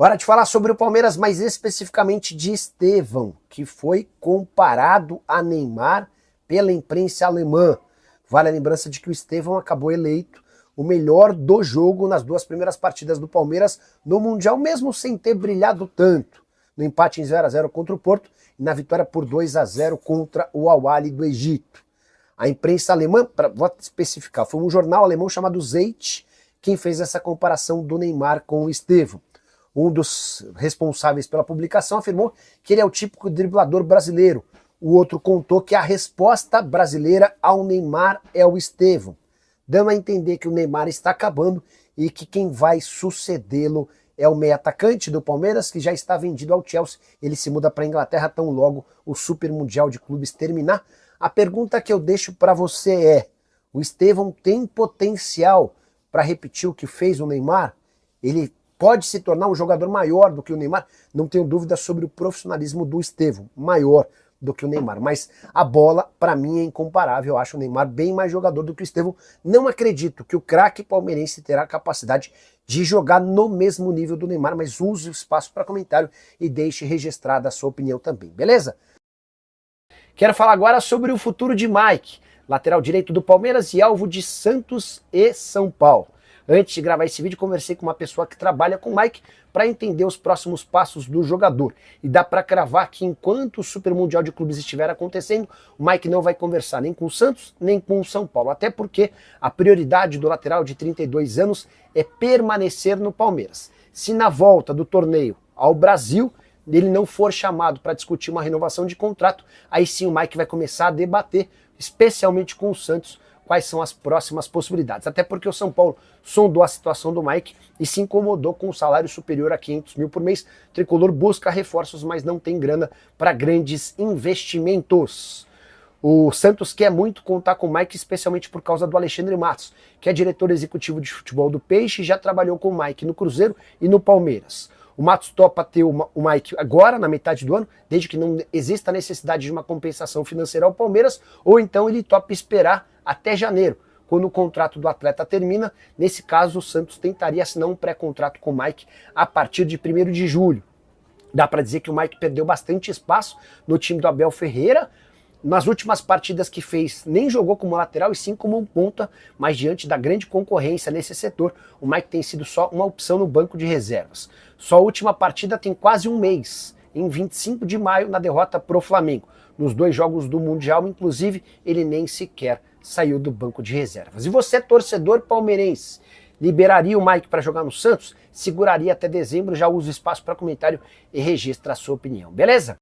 Hora de falar sobre o Palmeiras, mais especificamente de Estevão, que foi comparado a Neymar pela imprensa alemã. Vale a lembrança de que o Estevão acabou eleito o melhor do jogo nas duas primeiras partidas do Palmeiras no Mundial, mesmo sem ter brilhado tanto. No empate em 0-0 contra o Porto e na vitória por 2-0 contra o Al-Ahly do Egito. A imprensa alemã, vou especificar, foi um jornal alemão chamado Zeit quem fez essa comparação do Neymar com o Estevão. Um dos responsáveis pela publicação afirmou que ele é o típico driblador brasileiro. O outro contou que a resposta brasileira ao Neymar é o Estevão, dando a entender que o Neymar está acabando e que quem vai sucedê-lo é o meio atacante do Palmeiras, que já está vendido ao Chelsea. Ele se muda para a Inglaterra tão logo o Super Mundial de Clubes terminar. A pergunta que eu deixo para você é: o Estevão tem potencial para repetir o que fez o Neymar? Ele pode se tornar um jogador maior do que o Neymar? Não tenho dúvida sobre o profissionalismo do Estevão, maior do que o Neymar, mas a bola para mim é incomparável. Eu acho o Neymar bem mais jogador do que o Estevão. Não acredito que o craque palmeirense terá a capacidade de jogar no mesmo nível do Neymar, mas use o espaço para comentário e deixe registrada a sua opinião também, beleza? Quero falar agora sobre o futuro de Mike, lateral direito do Palmeiras e alvo de Santos e São Paulo. Antes de gravar esse vídeo, conversei com uma pessoa que trabalha com o Mike para entender os próximos passos do jogador. E dá para cravar que enquanto o Super Mundial de Clubes estiver acontecendo, o Mike não vai conversar nem com o Santos, nem com o São Paulo. Até porque a prioridade do lateral de 32 anos é permanecer no Palmeiras. Se na volta do torneio ao Brasil ele não for chamado para discutir uma renovação de contrato, aí sim o Mike vai começar a debater, especialmente com o Santos, quais são as próximas possibilidades. Até porque o São Paulo sondou a situação do Mike e se incomodou com um salário superior a 500 mil por mês. O tricolor busca reforços, mas não tem grana para grandes investimentos. O Santos quer muito contar com o Mike, especialmente por causa do Alexandre Matos, que é diretor executivo de futebol do Peixe e já trabalhou com o Mike no Cruzeiro e no Palmeiras. O Matos topa ter o Mike agora, na metade do ano, desde que não exista a necessidade de uma compensação financeira ao Palmeiras, ou então ele topa esperar até janeiro, quando o contrato do atleta termina. Nesse caso, o Santos tentaria assinar um pré-contrato com o Mike a partir de 1º de julho. Dá para dizer que o Mike perdeu bastante espaço no time do Abel Ferreira. Nas últimas partidas que fez, nem jogou como lateral e sim como um ponta, mas diante da grande concorrência nesse setor, o Mike tem sido só uma opção no banco de reservas. Sua última partida tem quase um mês, em 25 de maio, na derrota pro Flamengo. Nos 2 jogos do Mundial, inclusive, ele nem sequer saiu do banco de reservas. E você, torcedor palmeirense, liberaria o Mike para jogar no Santos? Seguraria até dezembro? Já usa o espaço para comentário e registra a sua opinião, beleza?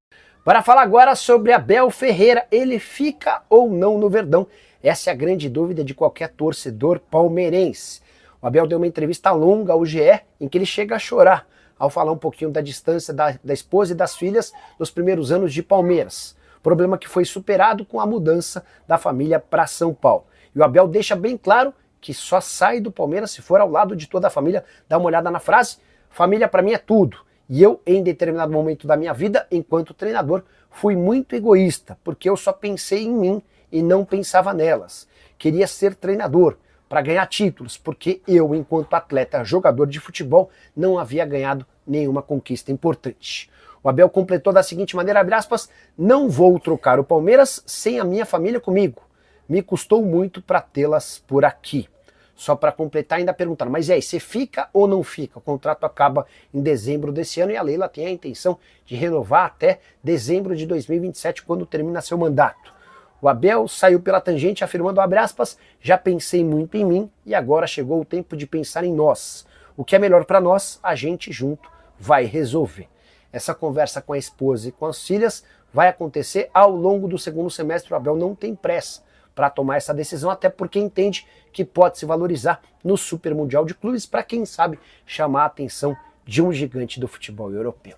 Para falar agora sobre Abel Ferreira, ele fica ou não no Verdão? Essa é a grande dúvida de qualquer torcedor palmeirense. O Abel deu uma entrevista longa ao GE em que ele chega a chorar ao falar um pouquinho da distância da esposa e das filhas nos primeiros anos de Palmeiras. Problema que foi superado com a mudança da família para São Paulo. E o Abel deixa bem claro que só sai do Palmeiras se for ao lado de toda a família. Dá uma olhada na frase: família para mim é tudo. E eu, em determinado momento da minha vida, enquanto treinador, fui muito egoísta, porque eu só pensei em mim e não pensava nelas. Queria ser treinador para ganhar títulos, porque eu, enquanto atleta, jogador de futebol, não havia ganhado nenhuma conquista importante. O Abel completou da seguinte maneira, abre aspas: não vou trocar o Palmeiras sem a minha família comigo. Me custou muito para tê-las por aqui. Só para completar, ainda perguntaram: mas e aí, você fica ou não fica? O contrato acaba em dezembro desse ano e a Leila tem a intenção de renovar até dezembro de 2027, quando termina seu mandato. O Abel saiu pela tangente afirmando, abre aspas: já pensei muito em mim e agora chegou o tempo de pensar em nós. O que é melhor para nós, a gente junto vai resolver. Essa conversa com a esposa e com as filhas vai acontecer ao longo do segundo semestre. O Abel não tem pressa para tomar essa decisão, até porque entende que pode se valorizar no Super Mundial de Clubes para, quem sabe, chamar a atenção de um gigante do futebol europeu.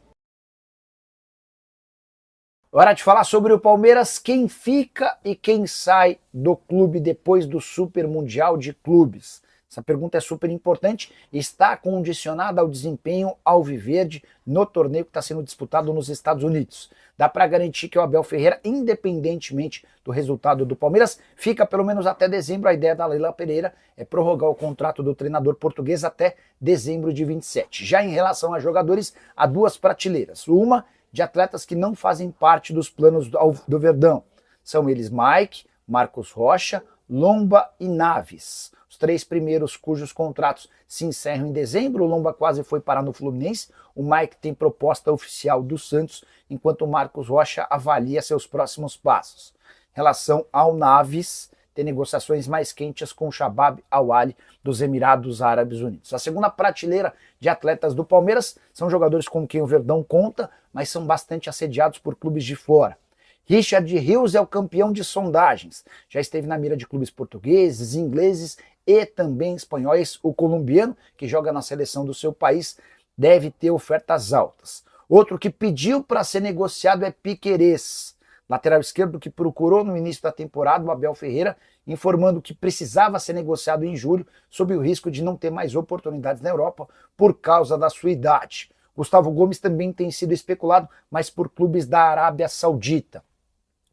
Hora de falar sobre o Palmeiras, quem fica e quem sai do clube depois do Super Mundial de Clubes. Essa pergunta é super importante e está condicionada ao desempenho alviverde no torneio que está sendo disputado nos Estados Unidos. Dá para garantir que o Abel Ferreira, independentemente do resultado do Palmeiras, fica pelo menos até dezembro. A ideia da Leila Pereira é prorrogar o contrato do treinador português até dezembro de 27. Já em relação a jogadores, há duas prateleiras. Uma de atletas que não fazem parte dos planos do Verdão. São eles Mike, Marcos Rocha, Lomba e Naves. Os três primeiros cujos contratos se encerram em dezembro. O Lomba quase foi parar no Fluminense. O Mike tem proposta oficial do Santos, enquanto o Marcos Rocha avalia seus próximos passos. Em relação ao Naves, tem negociações mais quentes com o Shabab Al-Ahly dos Emirados Árabes Unidos. A segunda prateleira de atletas do Palmeiras são jogadores com quem o Verdão conta, mas são bastante assediados por clubes de fora. Richard Rios é o campeão de sondagens. Já esteve na mira de clubes portugueses, ingleses e também espanhóis. O colombiano, que joga na seleção do seu país, deve ter ofertas altas. Outro que pediu para ser negociado é Piquerez, lateral esquerdo que procurou no início da temporada o Abel Ferreira, informando que precisava ser negociado em julho, sob o risco de não ter mais oportunidades na Europa por causa da sua idade. Gustavo Gomes também tem sido especulado, mas por clubes da Arábia Saudita.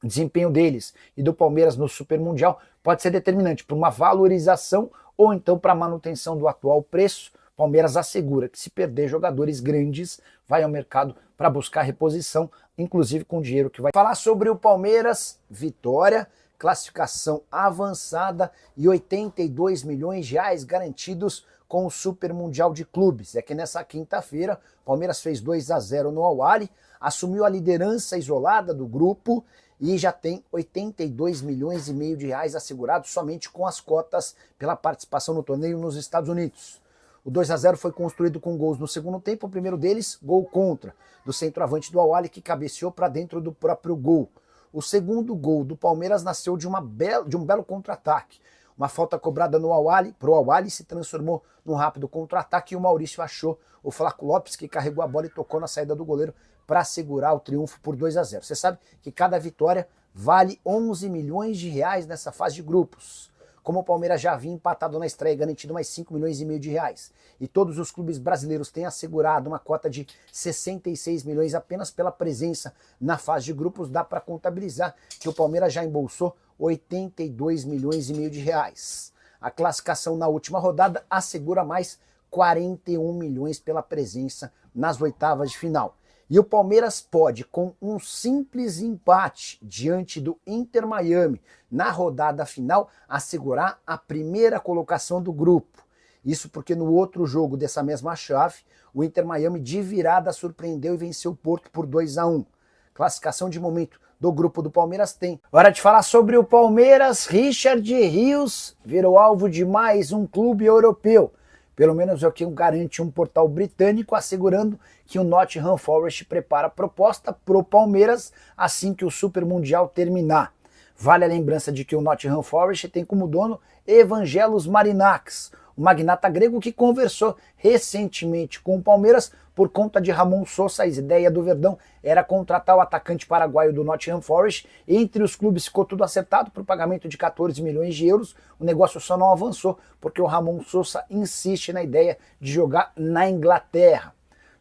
O desempenho deles e do Palmeiras no Super Mundial pode ser determinante para uma valorização ou então para a manutenção do atual preço. O Palmeiras assegura que se perder jogadores grandes, vai ao mercado para buscar reposição, inclusive com dinheiro que vai falar sobre o Palmeiras. Vitória, classificação avançada e 82 milhões de reais garantidos com o Super Mundial de Clubes. É que nessa quinta-feira, o Palmeiras fez 2-0 no Al-Ahly, assumiu a liderança isolada do grupo e já tem 82 milhões e meio de reais assegurados somente com as cotas pela participação no torneio nos Estados Unidos. O 2-0 foi construído com gols no segundo tempo, o primeiro deles, gol contra, do centroavante do Al-Ahly, que cabeceou para dentro do próprio gol. O segundo gol do Palmeiras nasceu de um belo contra-ataque. Uma falta cobrada no Al-Ahly, pro Al-Ahly, se transformou num rápido contra-ataque e o Maurício achou o Flaco Lopes, que carregou a bola e tocou na saída do goleiro para segurar o triunfo por 2-0. Você sabe que cada vitória vale 11 milhões de reais nessa fase de grupos. Como o Palmeiras já havia empatado na estreia, garantido mais 5 milhões e meio de reais. E todos os clubes brasileiros têm assegurado uma cota de 66 milhões apenas pela presença na fase de grupos, dá para contabilizar que o Palmeiras já embolsou 82 milhões e meio de reais. A classificação na última rodada assegura mais 41 milhões pela presença nas oitavas de final. E o Palmeiras pode, com um simples empate diante do Inter Miami na rodada final, assegurar a primeira colocação do grupo. Isso porque no outro jogo dessa mesma chave, o Inter Miami de virada surpreendeu e venceu o Porto por 2-1. Classificação de momento do grupo do Palmeiras tem. Hora de falar sobre o Palmeiras. Richard Rios virou alvo de mais um clube europeu. Pelo menos é o que garante um portal britânico, assegurando que o Nottingham Forest prepara a proposta pro Palmeiras assim que o Super Mundial terminar. Vale a lembrança de que o Nottingham Forest tem como dono Evangelos Marinakis, o magnata grego que conversou recentemente com o Palmeiras por conta de Ramon Sosa. A ideia do Verdão era contratar o atacante paraguaio do Nottingham Forest. Entre os clubes ficou tudo acertado para o pagamento de 14 milhões de euros. O negócio só não avançou porque o Ramon Sosa insiste na ideia de jogar na Inglaterra.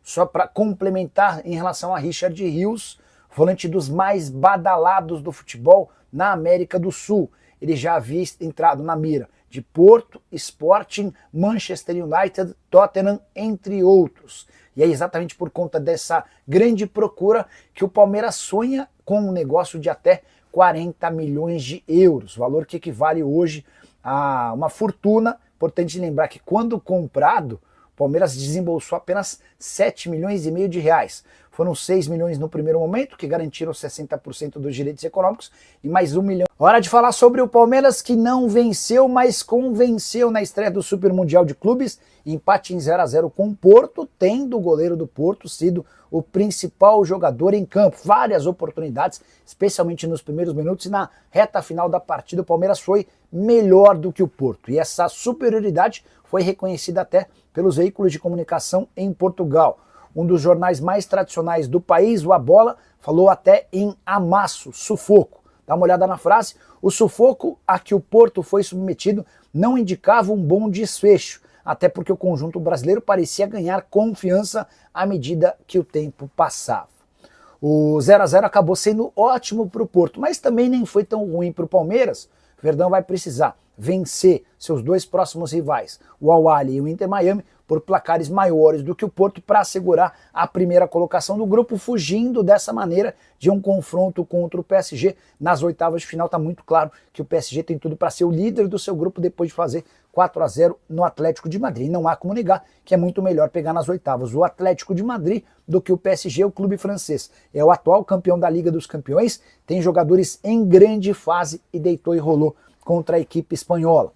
Só para complementar em relação a Richard Rios, volante dos mais badalados do futebol na América do Sul. Ele já havia entrado na mira de Porto, Sporting, Manchester United, Tottenham, entre outros. E é exatamente por conta dessa grande procura que o Palmeiras sonha com um negócio de até 40 milhões de euros, valor que equivale hoje a uma fortuna. Importante lembrar que quando comprado, o Palmeiras desembolsou apenas 7 milhões e meio de reais. Foram 6 milhões no primeiro momento, que garantiram 60% dos direitos econômicos, e mais 1 milhão. Hora de falar sobre o Palmeiras, que não venceu, mas convenceu na estreia do Super Mundial de Clubes. Empate em 0-0 com o Porto, tendo o goleiro do Porto sido o principal jogador em campo. Várias oportunidades, especialmente nos primeiros minutos, e na reta final da partida o Palmeiras foi melhor do que o Porto. E essa superioridade foi reconhecida até pelos veículos de comunicação em Portugal. Um dos jornais mais tradicionais do país, o A Bola, falou até em amasso, sufoco. Dá uma olhada na frase. O sufoco a que o Porto foi submetido não indicava um bom desfecho, até porque o conjunto brasileiro parecia ganhar confiança à medida que o tempo passava. O 0 a 0 acabou sendo ótimo para o Porto, mas também nem foi tão ruim para o Palmeiras. O Verdão vai precisar vencer seus dois próximos rivais, o Al-Ahly e o Inter Miami, por placares maiores do que o Porto para assegurar a primeira colocação do grupo, fugindo dessa maneira de um confronto contra o PSG. Nas oitavas de final está muito claro que o PSG tem tudo para ser o líder do seu grupo depois de fazer 4 a 0 no Atlético de Madrid. Não há como negar que é muito melhor pegar nas oitavas o Atlético de Madrid do que o PSG, o clube francês. É o atual campeão da Liga dos Campeões, tem jogadores em grande fase e deitou e rolou contra a equipe espanhola.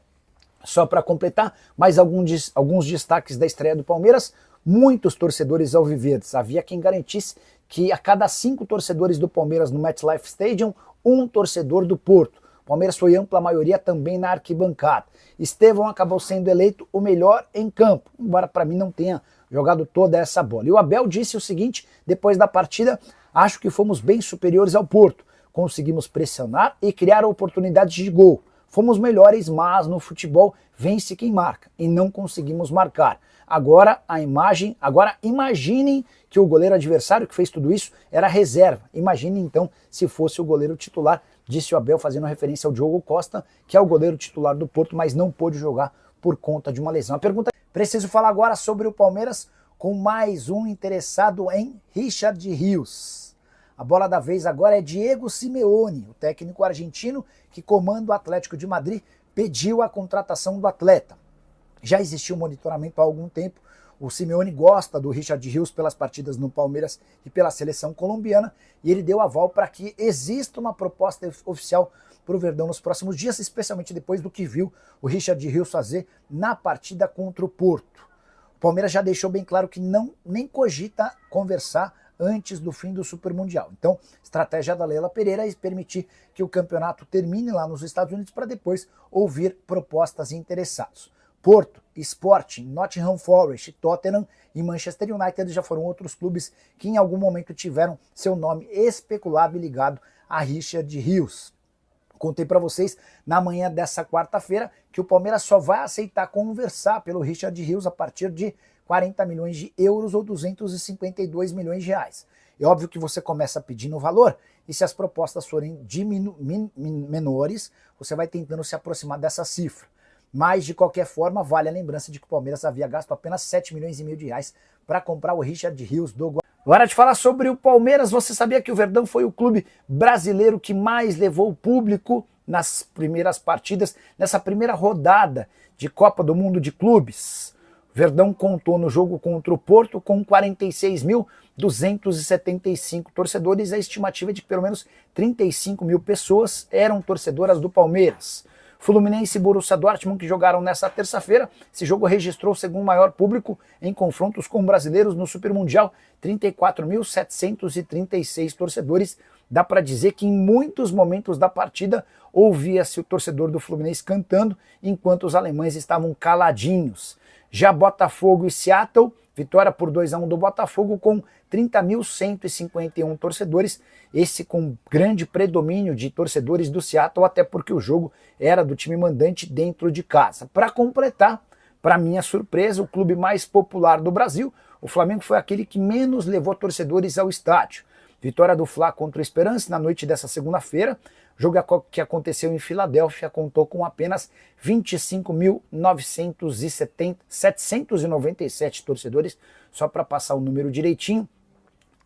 Só para completar, mais alguns destaques da estreia do Palmeiras, muitos torcedores alviverdes. Havia quem garantisse que a cada 5 torcedores do Palmeiras no MetLife Stadium, um torcedor do Porto. O Palmeiras foi ampla maioria também na arquibancada. Estevão acabou sendo eleito o melhor em campo, embora para mim não tenha jogado toda essa bola. E o Abel disse o seguinte, depois da partida: acho que fomos bem superiores ao Porto, conseguimos pressionar e criar oportunidades de gol. Fomos melhores, mas no futebol vence quem marca e não conseguimos marcar. Agora imaginem que o goleiro adversário que fez tudo isso era reserva. Imaginem então se fosse o goleiro titular, disse o Abel, fazendo referência ao Diogo Costa, que é o goleiro titular do Porto, mas não pôde jogar por conta de uma lesão. A pergunta: preciso falar agora sobre o Palmeiras com mais um interessado em Richard Rios. A bola da vez agora é Diego Simeone, o técnico argentino que comanda o Atlético de Madrid, pediu a contratação do atleta. Já existiu monitoramento há algum tempo. O Simeone gosta do Richard Rios pelas partidas no Palmeiras e pela seleção colombiana, e ele deu aval para que exista uma proposta oficial para o Verdão nos próximos dias, especialmente depois do que viu o Richard Rios fazer na partida contra o Porto. O Palmeiras já deixou bem claro que nem cogita conversar antes do fim do Super Mundial. Então, estratégia da Leila Pereira é permitir que o campeonato termine lá nos Estados Unidos para depois ouvir propostas e interessados. Porto, Sporting, Nottingham Forest, Tottenham e Manchester United já foram outros clubes que em algum momento tiveram seu nome especulado e ligado a Richard Rios. Contei para vocês na manhã dessa quarta-feira que o Palmeiras só vai aceitar conversar pelo Richard Rios a partir de 40 milhões de euros ou 252 milhões de reais. É óbvio que você começa pedindo o valor e se as propostas forem menores, você vai tentando se aproximar dessa cifra. Mas, de qualquer forma, vale a lembrança de que o Palmeiras havia gasto apenas 7 milhões e meio de reais para comprar o Richard Rios do Guarani. Agora de falar sobre o Palmeiras, você sabia que o Verdão foi o clube brasileiro que mais levou o público nas primeiras partidas, nessa primeira rodada de Copa do Mundo de Clubes? O Verdão contou no jogo contra o Porto com 46.275 torcedores. A estimativa é de que pelo menos 35 mil pessoas eram torcedoras do Palmeiras. Fluminense e Borussia Dortmund, que jogaram nessa terça-feira, esse jogo registrou o segundo maior público em confrontos com brasileiros no Super Mundial, 34.736 torcedores. Dá para dizer que em muitos momentos da partida ouvia-se o torcedor do Fluminense cantando, enquanto os alemães estavam caladinhos. Já Botafogo e Seattle, vitória por 2 a 1 do Botafogo com 30.151 torcedores, esse com grande predomínio de torcedores do Seattle, até porque o jogo era do time mandante dentro de casa. Para completar, para minha surpresa, o clube mais popular do Brasil, o Flamengo, foi aquele que menos levou torcedores ao estádio. Vitória do Fla contra o Esperance na noite dessa segunda-feira. O jogo que aconteceu em Filadélfia contou com apenas 25.797 torcedores, só para passar o número direitinho.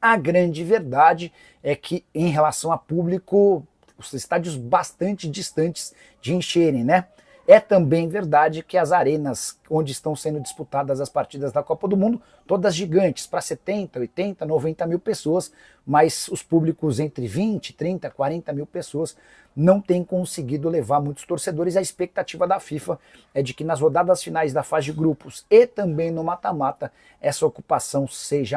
A grande verdade é que, em relação a público, os estádios bastante distantes de encherem, né? É também verdade que as arenas onde estão sendo disputadas as partidas da Copa do Mundo, todas gigantes, para 70, 80, 90 mil pessoas, mas os públicos entre 20, 30, 40 mil pessoas não têm conseguido levar muitos torcedores. A expectativa da FIFA é de que nas rodadas finais da fase de grupos e também no mata-mata, essa ocupação seja